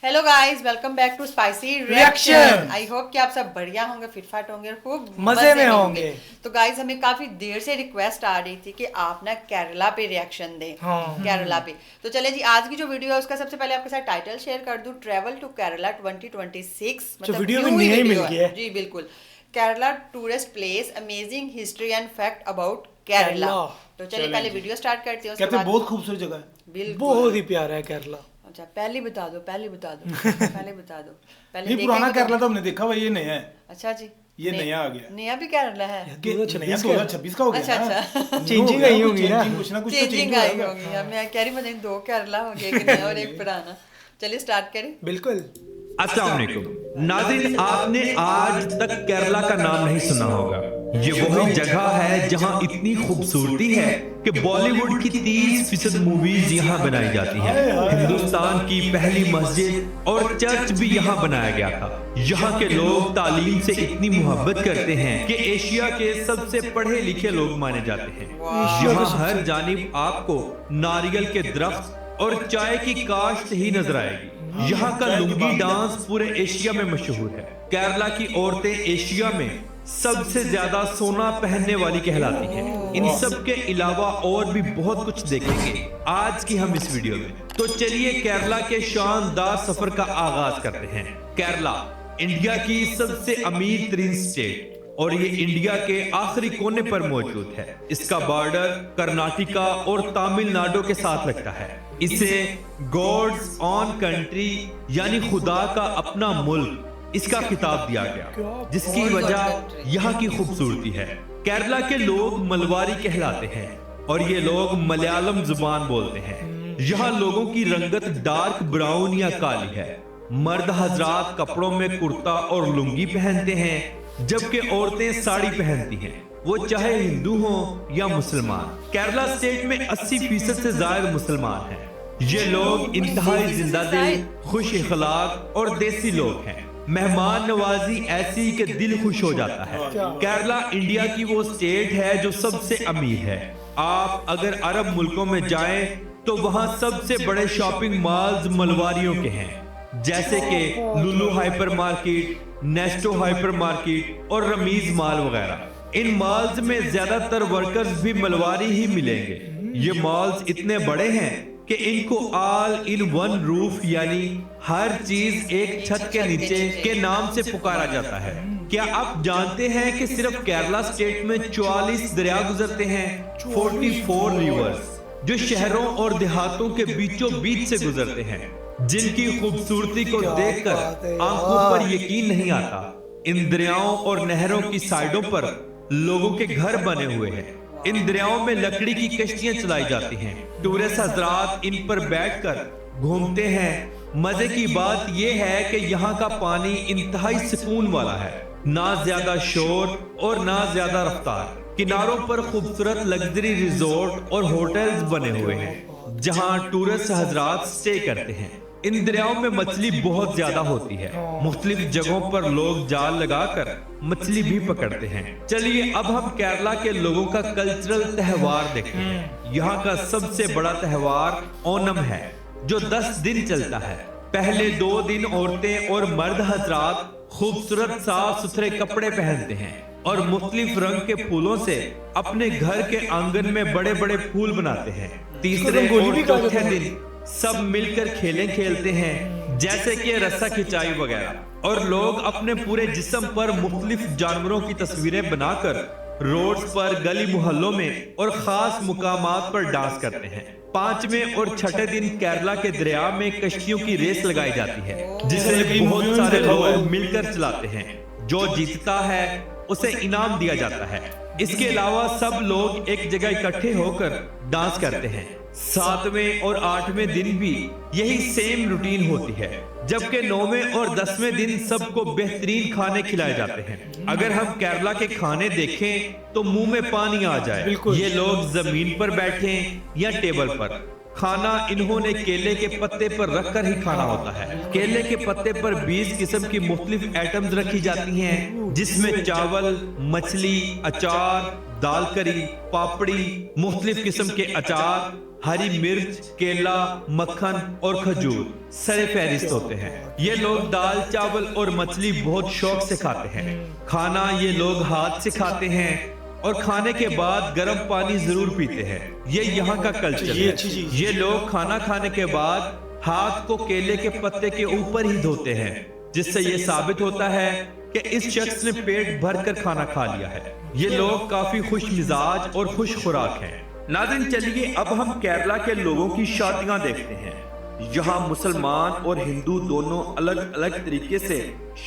Hello guys, welcome back to spicy reaction. I hope कि आप सब बढ़िया होंगे, फिटफाट होंगे और खूब मजे में होंगे। तो गाइस, हमें काफी देर से रिक्वेस्ट आ रही थी कि आप ना केरला पे रिएक्शन दें। केरला पे तो चले जी, आज की जो वीडियो है उसका सबसे पहले आपके साथ टाइटल शेयर कर दूं, ट्रेवल टू केरला 2026। मतलब वीडियो न्यू भी नया ही मिल वीडियो गया है जी, बिल्कुल। Kerala tourist place, amazing history and fact about Kerala. तो चलिए पहले वीडियो स्टार्ट करते हैं, उसके कहते बाद बहुत खूबसूरत जगह है। बिल्कुल बहुत ही प्यारा है केरला। अच्छा, पहले बता दो पहले बता दो पहले बता दो पहले नहीं, देखा पुराना ही तो- केरला तो हमने देखा भाई, ये नया है। अच्छा जी, ये नया आ गया। नया भी केरला है। कि 2026 का हो गया अच्छा ना। अच्छा, चेंजिंग आई होगी ना। कुछ ना कुछ तो चेंजिंग चेंज आई होगा। होगी। अब मैं कह रही पता नहीं दो केरला हो गया, एक नया और एक पुराना। चलिए स्टार्ट करें। बिल्कुल। अस्सलाम वालेकुम नाज़रीन, आपने आज तक केरला का नाम नहीं सुना होगा। ये वही जगह है जहां इतनी खूबसूरती है कि बॉलीवुड की 30% मूवीज यहां बनाई जाती हैं। हिंदुस्तान की पहली मस्जिद और चर्च भी यहां बनाया गया था। यहाँ के लोग तालीम से इतनी मोहब्बत करते हैं कि एशिया के सबसे पढ़े लिखे लोग माने जाते हैं। यहाँ हर जानिब आपको नारियल के दरख्त और चाय की काश्त ही नजर आएगी। यहाँ का लुंगी डांस पूरे एशिया में मशहूर है। केरला की औरतें एशिया में सबसे ज्यादा सोना पहनने वाली कहलाती हैं। इन सब के अलावा और भी बहुत कुछ देखेंगे आज की हम इस वीडियो में। तो चलिए केरला के शानदार सफर का आगाज करते हैं। केरला इंडिया की सबसे अमीर तरीन स्टेट और ये इंडिया के आखिरी कोने पर मौजूद है। इसका बॉर्डर कर्नाटका और तमिलनाडु के साथ लगता है। इसे गॉड्स ऑन कंट्री यानी खुदा का अपना मुल्क इसका खिताब दिया गया, जिसकी वजह यहाँ की खूबसूरती है। केरला के लोग मलवारी कहलाते हैं और ये लोग मलयालम जुबान बोलते हैं। यहाँ लोगों की रंगत डार्क ब्राउन या काली है। मर्द हजरात कपड़ों में कुर्ता और लुंगी पहनते हैं, जबकि औरतें साड़ी पहनती हैं, वो चाहे हिंदू हो या मुसलमान। केरला स्टेट में 80% से ज्यादा मुसलमान हैं। ये लोग इंतहाई जिंदादिल, खुश इखलाक और देसी लोग हैं। मेहमान नवाजी ऐसी कि दिल खुश हो जाता है। केरला इंडिया की वो स्टेट है जो सबसे अमीर है। आप अगर अरब मुल्कों में जाएं तो वहाँ सबसे बड़े शॉपिंग मॉल्स मलवारियों के हैं, जैसे कि लुलु हाइपर मार्केट, नेस्टो हाइपर मार्केट और रमीज मॉल वगैरह। इन मॉल्स में ज्यादातर वर्कर्स भी मलवारी ही मिलेंगे। ये मॉल्स इतने बड़े हैं कि इनको ऑल इन वन रूफ यानी हर चीज एक छत के नीचे के नाम से पुकारा जाता है। क्या आप जानते हैं कि सिर्फ केरला स्टेट में 44 दरिया गुजरते हैं, 44 रिवर्स, जो शहरों और देहातों के बीचों बीच से गुजरते हैं, जिनकी खूबसूरती को देखकर आंखों पर यकीन नहीं आता। इन दरियाओं और नहरों की साइडों पर लोगों के घर बने हुए हैं। इन दरियाओं में लकड़ी की कश्तियां चलाई जाती हैं। टूरिस्ट हजरात इन पर बैठकर घूमते हैं। मजे की बात यह है कि यहाँ का पानी इंतहाई सुकून वाला है, ना ज्यादा शोर और ना ज्यादा रफ्तार। किनारों पर खूबसूरत लग्जरी रिजोर्ट और होटल्स बने हुए हैं, जहाँ टूरिस्ट हजरात स्टे करते हैं। इन दरियाओं में मछली बहुत ज्यादा होती है। मुख्तलिफ जगहों पर लोग जाल लगाकर मछली भी पकड़ते हैं। चलिए अब हम केरला के लोगों का कल्चरल त्योहार देखते हैं। यहाँ का सबसे बड़ा त्योहार ओनम है, जो 10 दिन चलता है। पहले 2 दिन औरतें और मर्द हजरात खूबसूरत साफ सुथरे कपड़े पहनते हैं और मुख्तलिफ रंग के फूलों से अपने घर के आंगन में बड़े बड़े फूल बनाते हैं। तीसरे और चौथे दिन सब मिलकर खेलें खेलते हैं, जैसे कि रस्सा खिंचाई वगैरह। और लोग अपने पूरे जिस्म पर मुख्तलिफ जानवरों की तस्वीरें बनाकर रोड्स पर, गली मोहल्लों में और खास मुकामात पर डांस करते हैं। 5वें और 6ठे दिन केरला के दरिया में कश्तियों की रेस लगाई जाती है, जिसे बहुत सारे लोग मिलकर चलाते हैं। जो जीतता है उसे इनाम दिया जाता है। इसके अलावा सब लोग एक जगह इकट्ठे होकर डांस करते हैं। 7वें और 8वें दिन भी यही सेम रूटीन होती है, जबकि 9वें और 10वें दिन सबको बेहतरीन खाने खिलाए जाते हैं। अगर हम केरला के खाने देखें तो मुंह में पानी आ जाए। ये लोग जमीन पर बैठे या टेबल पर, खाना इन्होंने केले के पत्ते पर रखकर ही खाना होता है। केले के पत्ते पर 20 किस्म की मुख्तलिफ आइटम्स रखी जाती हैं, जिसमें चावल, मछली, अचार, दाल करी, पापड़ी, मुख्तलिफ किस्म के अचार हरी मिर्च, केला, मक्खन और खजूर सरे फहरिस्त होते हैं। ये लोग दाल, चावल और मछली बहुत शौक से खाते हैं। खाना ये लोग हाथ से खाते हैं और खाने के बाद गर्म पानी जरूर पीते हैं। ये यहाँ का कल्चर ये है। अच्छी चीज। ये लोग खाना खाने के बाद हाथ को केले के पत्ते के ऊपर ही धोते हैं, जिससे ये साबित होता है कि इस शख्स ने पेट भर कर खाना खा लिया है। ये लोग काफी खुश मिजाज और खुश खुराक हैं। नाज़रीन, चलिए अब हम केरला के लोगों की शादियां देखते हैं। यहाँ मुसलमान और हिंदू दोनों अलग अलग तरीके से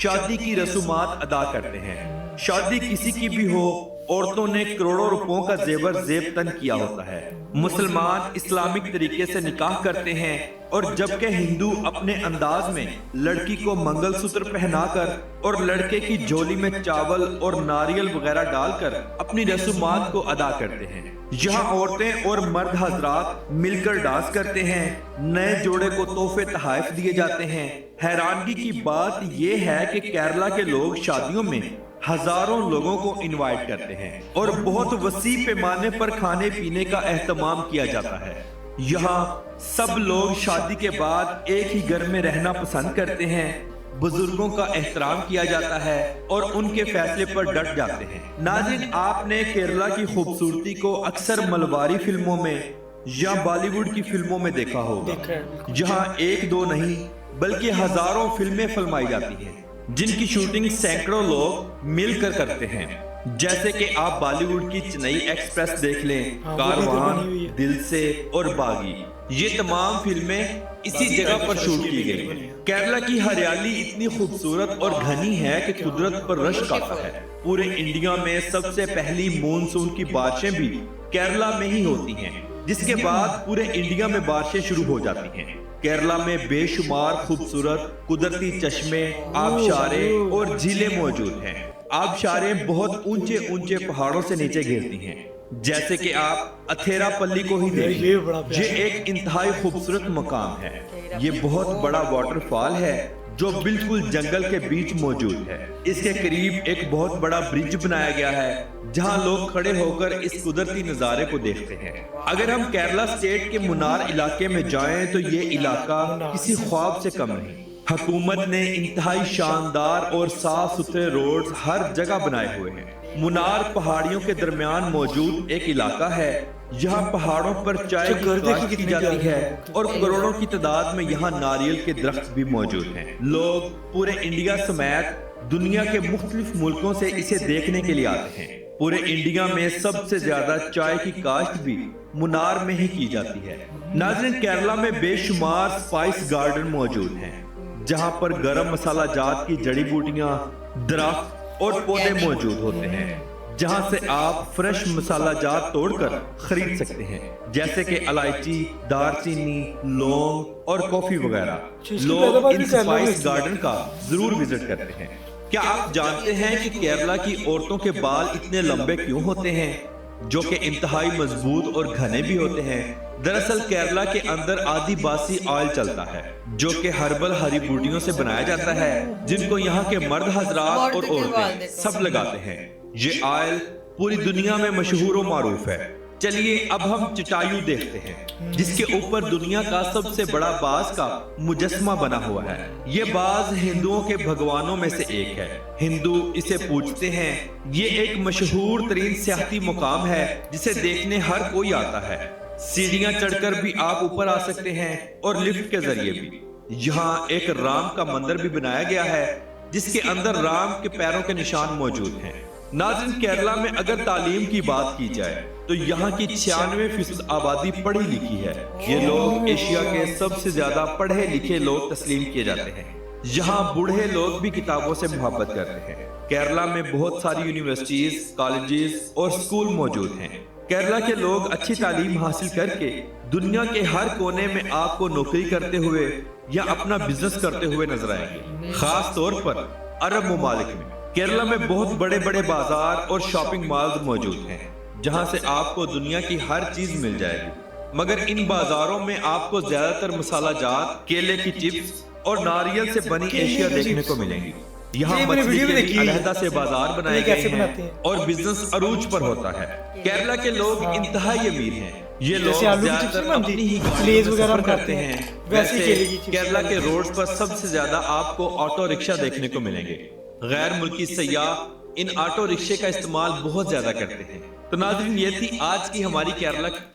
शादी की रसूमात अदा करते हैं। शादी किसी की भी हो, औरतों ने करोड़ों रुपयों का जेवर जेब तन किया होता है। मुसलमान इस्लामिक तरीके से निकाह करते हैं और जबकि हिंदू अपने अंदाज में लड़की को मंगलसूत्र पहनाकर और लड़के की झोली में चावल और नारियल वगैरह डालकर अपनी रसूमात को अदा करते हैं। यहाँ औरतें और मर्द हजरात मिलकर डांस करते हैं। नए जोड़े को तोहफे तोहफे दिए जाते हैं। हैरानगी की बात यह है कि केरला के लोग शादियों में हजारों लोगों को इनवाइट करते हैं और बहुत वसी पैमाने पर खाने पीने का एहतमाम किया जाता है। यहाँ सब लोग शादी के बाद एक ही घर में रहना पसंद करते हैं। बुजुर्गों का एहतराम किया जाता है और उनके फैसले पर डट जाते हैं। नाज़रीन, आपने केरला की खूबसूरती को अक्सर मलबारी फिल्मों में या बॉलीवुड की फिल्मों में देखा होगा, जहाँ एक दो नहीं बल्कि हजारों फिल्में फिल्माई जाती हैं, जिनकी शूटिंग सैकड़ों लोग मिलकर करते हैं। जैसे कि आप बॉलीवुड की चेन्नई एक्सप्रेस देख लें, कारवान, दिल से और बागी। ये तमाम फिल्में इसी जगह पर शूट की गई हैं। केरला की हरियाली इतनी खूबसूरत और घनी है कि कुदरत पर रश्क आता है। पूरे इंडिया में सबसे पहली मॉनसून की बारिशें भी केरला में ही होती हैं, जिसके बाद पूरे इंडिया में बारिशें शुरू हो जाती हैं। केरला में बेशुमार खूबसूरत कुदरती चश्मे, आबशारें और झीलें मौजूद हैं। आबशारें बहुत ऊंचे ऊंचे पहाड़ों से नीचे गिरती हैं, जैसे कि आप अथेरापल्ली को ही देखें। ये एक इंतहाई खूबसूरत मकाम है। ये बहुत बड़ा वाटरफॉल है जो बिल्कुल जंगल के बीच मौजूद है। इसके करीब एक बहुत बड़ा ब्रिज बनाया गया है, जहां लोग खड़े होकर इस कुदरती नजारे को देखते हैं। अगर हम केरला स्टेट के मुन्नार इलाके में जाएं तो ये इलाका किसी ख्वाब से कम नहीं। हुकूमत ने इंतहाई शानदार और साफ सुथरे रोड्स हर जगह बनाए हुए हैं। मुन्नार पहाड़ियों के दरमियान मौजूद एक इलाका है। यहाँ पहाड़ों पर चाय की काश्त की जाती है और करोड़ों की तादाद में यहाँ नारियल के दरख्त भी मौजूद हैं। लोग पूरे इंडिया समेत दुनिया के मुख्तलिफ मुल्कों से इसे देखने के लिए आते हैं। पूरे इंडिया में सबसे ज्यादा चाय की काश्त भी मुन्नार में ही की जाती है। नाज़रीन, केरला में बेशुमार स्पाइस गार्डन मौजूद हैं, जहाँ पर गरम मसाला जात की जड़ी बूटियां, दरख्त और पौधे मौजूद होते हैं, जहां से आप फ्रेश मसाला जात तोड़कर खरीद सकते हैं, जैसे कि इलायची, दालचीनी, लौंग और कॉफी वगैरह। लोग इन स्पाइस गार्डन का जरूर विजिट करते हैं। क्या आप जानते हैं कि केरला की औरतों के बाल इतने लंबे क्यों होते हैं, जो कि इंतहाई मजबूत और घने भी होते हैं? दरअसल केरला के अंदर आदिवासी ऑयल चलता है, जो कि हर्बल हरी बूटियों से बनाया जाता है, जिनको यहाँ के मर्द हजरात और औरतें सब लगाते हैं। ये ऑयल पूरी दुनिया में मशहूर और मारूफ है। चलिए अब हम चटायू देखते हैं, जिसके ऊपर दुनिया का सबसे बड़ा बाज का मुजस्मा बना हुआ है। ये बाज हिंदुओं के भगवानों में से एक है। हिंदू इसे पूजते हैं। ये एक मशहूर तरीन सियाहती मुकाम है, जिसे देखने हर कोई आता है। सीढ़ियां चढ़कर भी आप ऊपर आ सकते हैं और लिफ्ट के जरिए भी। यहाँ एक राम का मंदिर भी बनाया गया है, जिसके अंदर राम के पैरों के निशान मौजूद हैं। नाज़रीन, केरला में अगर तालीम की बात की जाए तो यहाँ की 96% आबादी पढ़ी लिखी है। ये लोग एशिया के सबसे ज्यादा पढ़े लिखे लोग तस्लीम किए जाते हैं। यहाँ बूढ़े लोग भी किताबों से मोहब्बत करते हैं। केरला में बहुत सारी यूनिवर्सिटीज, कॉलेजेस और स्कूल मौजूद हैं। केरला के लोग अच्छी तालीम हासिल करके दुनिया के हर कोने में आपको नौकरी करते हुए या अपना बिजनेस करते हुए नजर आएंगे, खास तौर पर अरब मुमालिक में। केरला में बहुत बड़े बड़े बाजार और शॉपिंग मॉल्स मौजूद हैं, जहां से आपको दुनिया की हर चीज मिल जाएगी। मगर इन बाजारों में आपको ज्यादातर मसाला जात, केले की चिप्स और नारियल से बनी एशिया देखने को मिलेंगी। यहाँ ये मैंने मछली वीडियो के में लिए देखी हुई है। अलहदा से बाजार बनाए ये गए कैसे बनाते हैं हैं? और बिजनेस अरूज पर होता है। केरला के लोग इंतहाई अमीर हैं। ये लोग जैसे आलू की चिप्स ज्यादातर नहीं बनती, अपनी ही गाड़ियों लेज में वगैरह सफर हम करते खाते हैं। हैं, वैसे ही केले की चिप्स केरला के बनाते हैं। रोड पर सबसे ज्यादा आपको ऑटो रिक्शा देखने को मिलेंगे। गैर मुल्की सयाह इन ऑटो रिक्शे का इस्तेमाल बहुत ज्यादा करते हैं। तो नाज़रीन, ये थी आज की हमारी केरला की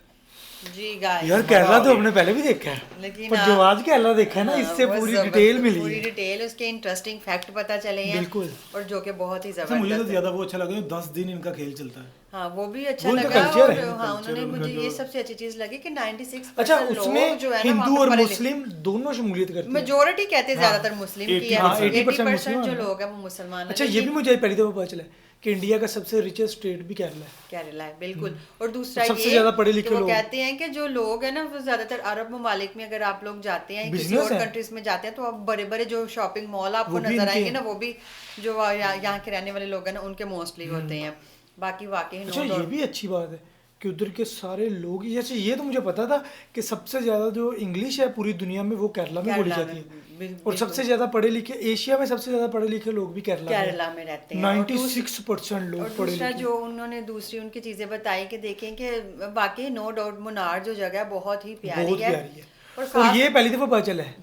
जी गाइस, यार केरला तो हमने पहले भी देखा है, लेकिन पर जो आज केरला देखा है ना, इससे वो पूरी जबरदस्त, डिटेल मिली पूरी है। डिटेल, उसके इंटरेस्टिंग फैक्ट पता चले हैं बिल्कुल। और जो कि बहुत ही अच्छा, मुझे तो जबरदस्त है। ज्यादा वो अच्छा लगा 10 दिन इनका खेल चलता है। हाँ, वो भी अच्छा वो उनका लगा। कल्चर और है, हाँ, कल्चर उन्होंने उनका मुझे ये जो- सबसे अच्छी चीज लगी कि 96% अच्छा, लोग उसमें जो है ना, हिंदू वहाँ और पे पढ़े मुस्लिम दोनों शमूलियत करते हैं। मेजोरिटी कहते हैं ज्यादातर मुस्लिम की है, 80% 80% जो मुस्लिम लोग हैं वो मुसलमान हैं। अच्छा, ये भी मुझे पहली दफा पता चला कि इंडिया का सबसे रिचेस्ट स्टेट भी केरला है। केरला है, बिल्कुल। और दूसरा सबसे ये ज्यादा पढ़े लिखे कि वो लोग। कहते हैं कि जो लोग हैं ना, वो ज्यादातर अरब ममालिक में अगर आप लोग जाते हैं, किसी Business और है। कंट्रीज में जाते हैं, तो आप बड़े बड़े जो शॉपिंग मॉल आपको वो भी नजर इनके आएंगे हैं। ना, वो भी जो यहाँ के रहने वाले लोग हैं ना, उनके मोस्टली होते हैं। बाकी वाकई अच्छा, ये भी अच्छी बात है कि उधर के सारे लोग, जैसे ये तो मुझे पता था कि सबसे ज्यादा जो इंग्लिश है पूरी दुनिया में वो केरला में बोली केरला जाती में, है। बिल्कुल। और सबसे ज्यादा पढ़े लिखे, एशिया में सबसे ज्यादा पढ़े लिखे लोग भी केरला में रहते हैं। और 96% और लोग पढ़े दूसरा लिखे। जो उन्होंने दूसरी उनकी चीजें बताई कि देखें कि वाकई नो डाउट मुन्नार जो जगह है बहुत ही प्यारी बहुत है। प्यारी है। और और खास- ये पहली दफा पता चला है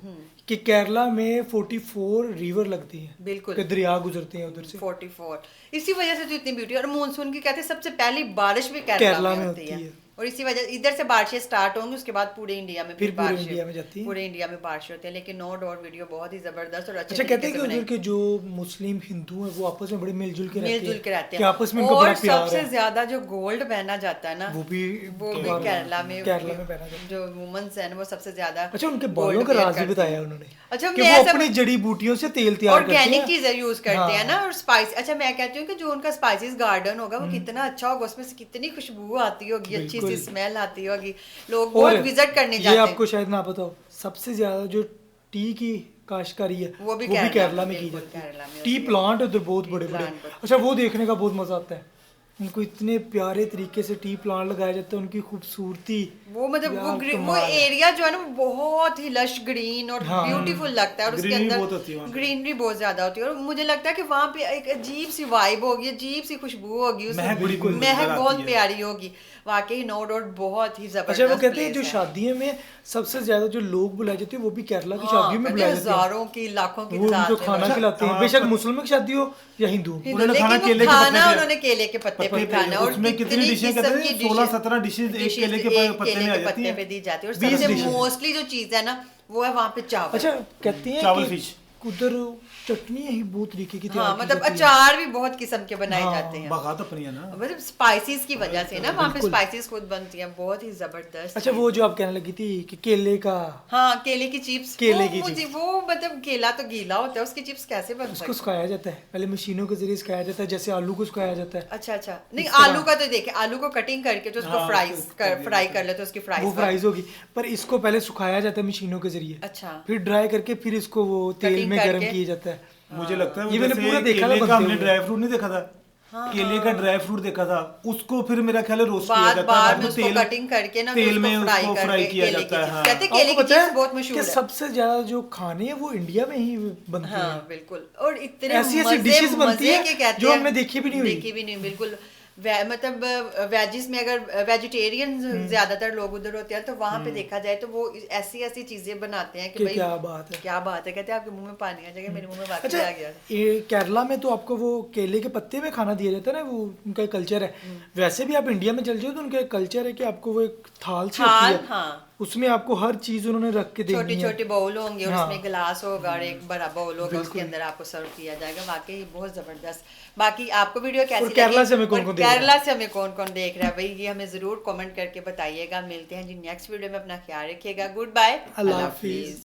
कि केरला में 44 रिवर लगती हैं, बिल्कुल। कि दरिया गुजरते हैं उधर से। 44 इसी वजह से तो इतनी ब्यूटी। और मानसून की कहते हैं सबसे पहली बारिश भी केरला केरला में में होती होती है। है। और इसी वजह इधर से बारिशें स्टार्ट होंगी, उसके बाद पूरे इंडिया में फिर पूरे बारिशें- इंडिया में जाती हैं। पूरे इंडिया में बारिश होती है। लेकिन नो डाउट वीडियो बहुत ही जबरदस्त और अच्छे अच्छा, कहते हैं तरीके कि से उधर के जो मुस्लिम हिंदू हैं वो आपस में बड़े मिलजुल के मिलजुल के रहते कि हैं। आपस में उनका और बड़ा प्यार सबसे है। ज्यादा जो गोल्ड पहना जाता है ना, वो भी केरला में पहना जाता है। जो वुमेन्स हैं वो सबसे ज्यादा अच्छा, उनके gold बालों का wear राज भी करती बताया हैं। उन्होंने। अच्छा, कि मैं वो सब- अपनी जड़ी बूटियों से तेल तैयार करते हैं। ऑर्गेनिक चीजें यूज करते हैं ना। हाँ। और स्पाइस, अच्छा मैं कहती हूँ कि जो उनका स्पाइसेस गार्डन होगा वो कितना अच्छा होगा, उसमें से कितनी खुशबू आती होगी, अच्छी सी बिल्कुल। स्मेल आती होगी, लोग और बहुत विजिट करने ये जाते हैं। आपको शायद ना पता हो, सबसे ज्यादा जो टी की काश्तकारी है वो भी केरला में की बिल्कुल, जाती केरला में है। टी होती है। प्लांट उधर बहुत बड़े बड़े। plant बहुत- अच्छा, वो देखने का बहुत मजा आता है। उनको इतने प्यारे तरीके से टी प्लांट लगाया जाता है, उनकी खूबसूरती, वो मतलब वो यार, वो कमाल है। एरिया जो है ना वो बहुत ही लश ग्रीन और हाँ। ब्यूटीफुल लगता है। और उसके Greenery अंदर बहुत होती है वहाँ पे। ग्रीनरी बहुत ज्यादा होती है। और मुझे लगता है कि वहाँ पे एक अजीब सी वाइब होगी, अजीब सी खुशबू होगी, उसमें महक बड़ी महक नजर आती बहुत है। प्यारी होगी। वाकई नो डाउट बहुत ही जबरदस्त। अच्छा, वो कहते हैं place जो है। शादियों में सबसे ज्यादा जो लोग बुलाए जाते हैं वो भी केरला की हाँ, शादियों में कहते बुलाए हैं जाते हैं। हजारों की लाखों की वो तादाद उनको में खाना बुलाए खिलाते हैं, हाँ, बेशक पर- मुसलमान की शादी हो या हिंदू। जाते हैं। उन्होंने लेकिन खाना वो केले के खाना पत्ते पे- उन्होंने केले के पत्ते पे खाना। और उसमें कितनी डिशें कहते किस्म हैं, की 16-17 डिशेज एक केले के पत्ते में आ जाती पत्ते हैं। पे दी जाती है। और 20 सबसे dishes। मोस्टली जो चीज है ना वो है वहाँ पे चावल। अच्छा, कहते हैं चावल कि फिश। उधर चटनियाँ ही बहुत तरीके की तैयार हाँ, की मतलब जाती हैं। अचार भी बहुत किस्म के बनाए हाँ, जाते हैं। बागात अपनी है ना। मतलब स्पाइसेस की वजह से ना वहाँ पे बिल्कुल। स्पाइसेस खुद बनती हैं, बहुत ही जबरदस्त। अच्छा, वो जो आप कहने लगी थी कि केले का, हाँ, केले की चिप्स। केले की मुझे वो मतलब केला तो गीला होता है, उसकी चिप्स कैसे बन उसको सकती है? सुखाया जाता है, पहले मशीनों के जरिए सुखाया जाता है, जैसे आलू को सुखाया जाता है। अच्छा अच्छा, नहीं इस तरह। आलू का तो देखे, आलू को कटिंग करके तो उसको हाँ, फ्राई कर लेते, उसकी वो फ्राइज। फ्राइज होगी, पर इसको पहले सुखाया जाता है मशीनों के जरिए, अच्छा। फिर ड्राई करके फिर इसको वो तेल Cutting में गर्म करके। किया जाता है। मुझे लगता है वो ये मैंने जैसे पूरा देखा था केले का बनते हमने हुए। ड्राई फ्रूट नहीं देखा था, केले का ड्राई फ्रूट देखा था, उसको फिर मेरा ख्याल है रोस्ट किया बाद जाता बाद है, में उसको कटिंग करके ना तेल में फ्राई उसको करके फ्राई किया केले की जाता है। चिप्स। हाँ। कहते हैं केले आपको की पता चिप्स बहुत है मशहूर कि है। सबसे ज्यादा जो खाने हैं वो इंडिया में ही बनते हैं। हाँ, बिल्कुल। और इतने ऐसी ऐसी मजे- dishes बनती मजे हैं के कहते जो हैं, हमने देखी भी नहीं हुई। देखी भी नहीं, बिल्कुल। मतलब वेजिस में अगर वेजिटेरियन ज्यादातर लोग उधर होते हैं तो वहाँ पे देखा जाए तो वो ऐसी ऐसी चीजें बनाते हैं कि कि भाई क्या बात है। क्या बात है। कहते हैं आपके मुंह में पानी आ जाएगा, मेरे मुंह में वाकई अच्छा, आ गया। ये केरला में तो आपको वो केले के पत्ते में खाना दिया जाता है ना, वो उनका कल्चर है। वैसे भी आप इंडिया में चल जाओ तो उनका कल्चर है कि आपको वो एक थाल सी होती थाल, है, हाँ। उसमें आपको हर चीज उन्होंने रख के देनी छोटी है। छोटी बाउल होंगे और हाँ। उसमें गिलास होगा और एक बड़ा बाउल होगा, उसके बिल्कुल। अंदर आपको सर्व किया जाएगा। वाकई बहुत जबरदस्त। बाकी आपको वीडियो कैसी और केरला लगी? से हमें कौन-कौन देख रहा है? केरला से हमें कौन कौन देख रहा है भाई, ये हमें जरूर कमेंट करके बताइएगा। मिलते हैं जी नेक्स्ट वीडियो में, अपना ख्याल रखिएगा। गुड बाय, अल्लाह हाफिज।